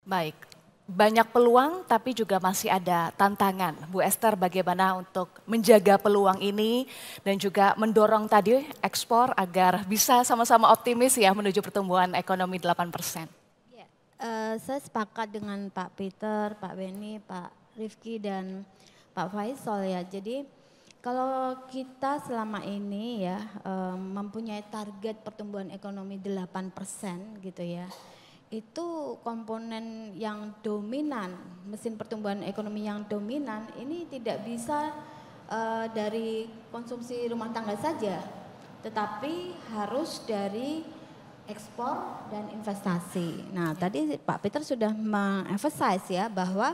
Baik, banyak peluang tapi juga masih ada tantangan. Bu Esther bagaimana untuk menjaga peluang ini dan juga mendorong tadi ekspor agar bisa sama-sama optimis ya menuju pertumbuhan ekonomi 8%. Ya, saya sepakat dengan Pak Peter, Pak Beni, Pak Rifki dan Pak Faisal ya. Jadi kalau kita selama ini ya mempunyai target pertumbuhan ekonomi 8% gitu ya. Itu komponen yang dominan, mesin pertumbuhan ekonomi yang dominan ini tidak bisa dari konsumsi rumah tangga saja, tetapi harus dari ekspor dan investasi. Nah, tadi Pak Peter sudah mengemphasize ya bahwa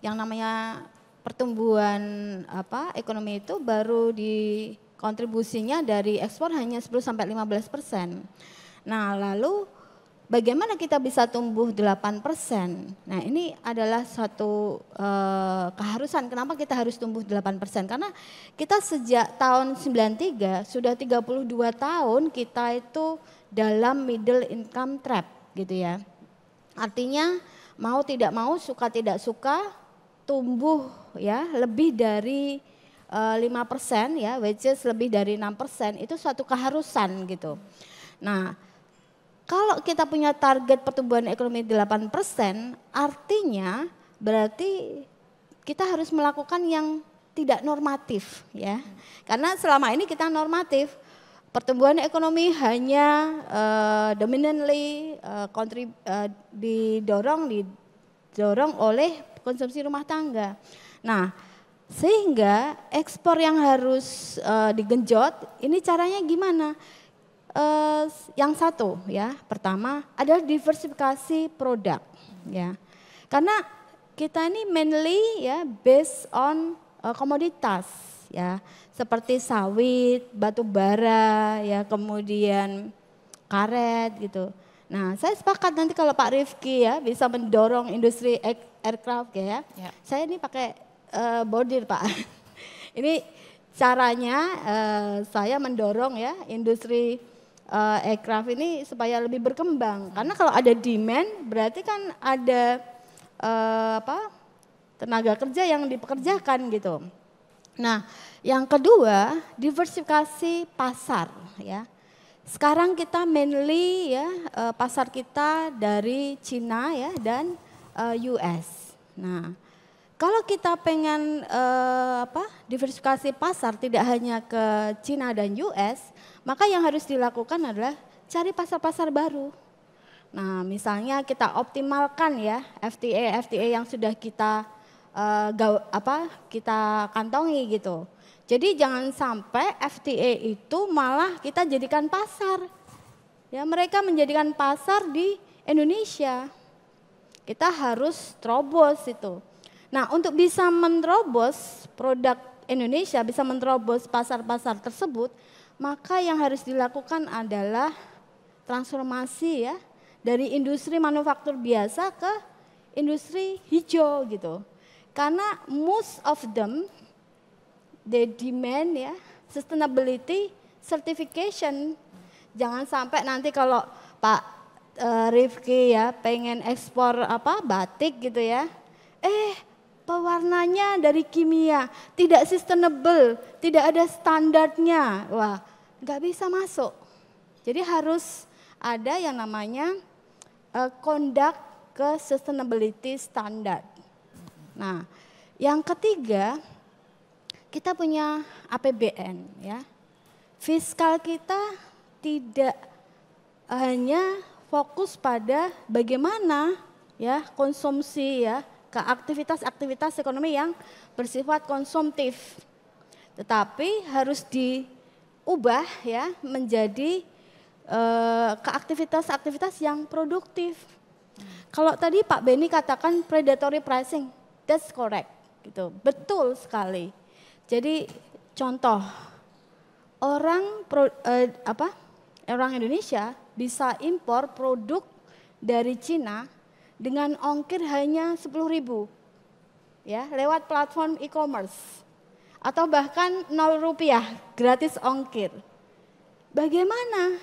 yang namanya pertumbuhan ekonomi itu baru di kontribusinya dari ekspor hanya 10 sampai 15%. Nah, lalu bagaimana kita bisa tumbuh 8%? Nah, ini adalah suatu keharusan. Kenapa kita harus tumbuh 8%? Karena kita sejak tahun 93 sudah 32 tahun kita itu dalam middle income trap gitu ya. Artinya mau tidak mau, suka tidak suka tumbuh ya lebih dari 5% ya, which is lebih dari 6% itu suatu keharusan gitu. Nah, kalau kita punya target pertumbuhan ekonomi 8%, artinya berarti kita harus melakukan yang tidak normatif ya. Karena selama ini kita normatif, pertumbuhan ekonomi hanya dominantly didorong oleh konsumsi rumah tangga. Nah, sehingga ekspor yang harus digenjot, ini caranya gimana? Yang satu ya, pertama adalah diversifikasi produk ya. Karena kita ini mainly ya based on komoditas ya, seperti sawit, batu bara ya, kemudian karet gitu. Nah, saya sepakat nanti kalau Pak Rifki ya bisa mendorong industri aircraft ya. Saya ini pakai bordir Pak. Ini caranya saya mendorong ya industri aircraft ini supaya lebih berkembang. Karena kalau ada demand berarti kan ada tenaga kerja yang dipekerjakan gitu. Nah, yang kedua diversifikasi pasar ya. Sekarang kita mainly ya pasar kita dari Cina ya dan US. Nah, kalau kita pengen diversifikasi pasar tidak hanya ke Cina dan US, maka yang harus dilakukan adalah cari pasar-pasar baru. Nah, misalnya kita optimalkan ya FTA yang sudah kita kita kantongi gitu. Jadi jangan sampai FTA itu malah kita jadikan pasar. Ya, mereka menjadikan pasar di Indonesia. Kita harus terobos itu. Nah, untuk bisa menerobos produk Indonesia, bisa menerobos pasar-pasar tersebut, maka yang harus dilakukan adalah transformasi ya dari industri manufaktur biasa ke industri hijau gitu. Karena most of them they demand ya sustainability certification. Jangan sampai nanti kalau Pak Rifki ya pengen ekspor batik gitu ya. Pewarnanya dari kimia, tidak sustainable, tidak ada standarnya. Wah, nggak bisa masuk. Jadi harus ada yang namanya conduct ke sustainability standard. Nah, yang ketiga kita punya APBN ya. Fiskal kita tidak hanya fokus pada bagaimana ya konsumsi ya ke aktivitas-aktivitas ekonomi yang bersifat konsumtif. Tetapi harus diubah ya menjadi ke aktivitas-aktivitas yang produktif. Kalau tadi Pak Beni katakan predatory pricing, that's correct gitu. Betul sekali. Jadi contoh orang Indonesia bisa impor produk dari Cina dengan ongkir hanya 10.000 ya lewat platform e-commerce atau bahkan 0 rupiah gratis ongkir. Bagaimana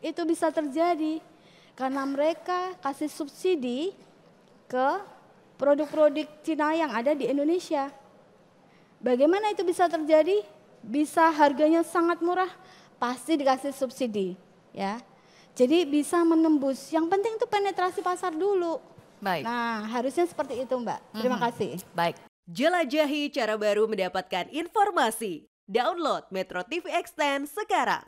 itu bisa terjadi? Karena mereka kasih subsidi ke produk-produk Cina yang ada di Indonesia. Bagaimana itu bisa terjadi? Bisa harganya sangat murah, pasti dikasih subsidi, ya. Jadi bisa menembus. Yang penting itu penetrasi pasar dulu. Baik. Nah, harusnya seperti itu, Mbak. Terima kasih. Baik. Jelajahi cara baru mendapatkan informasi. Download Metro TV Extend sekarang.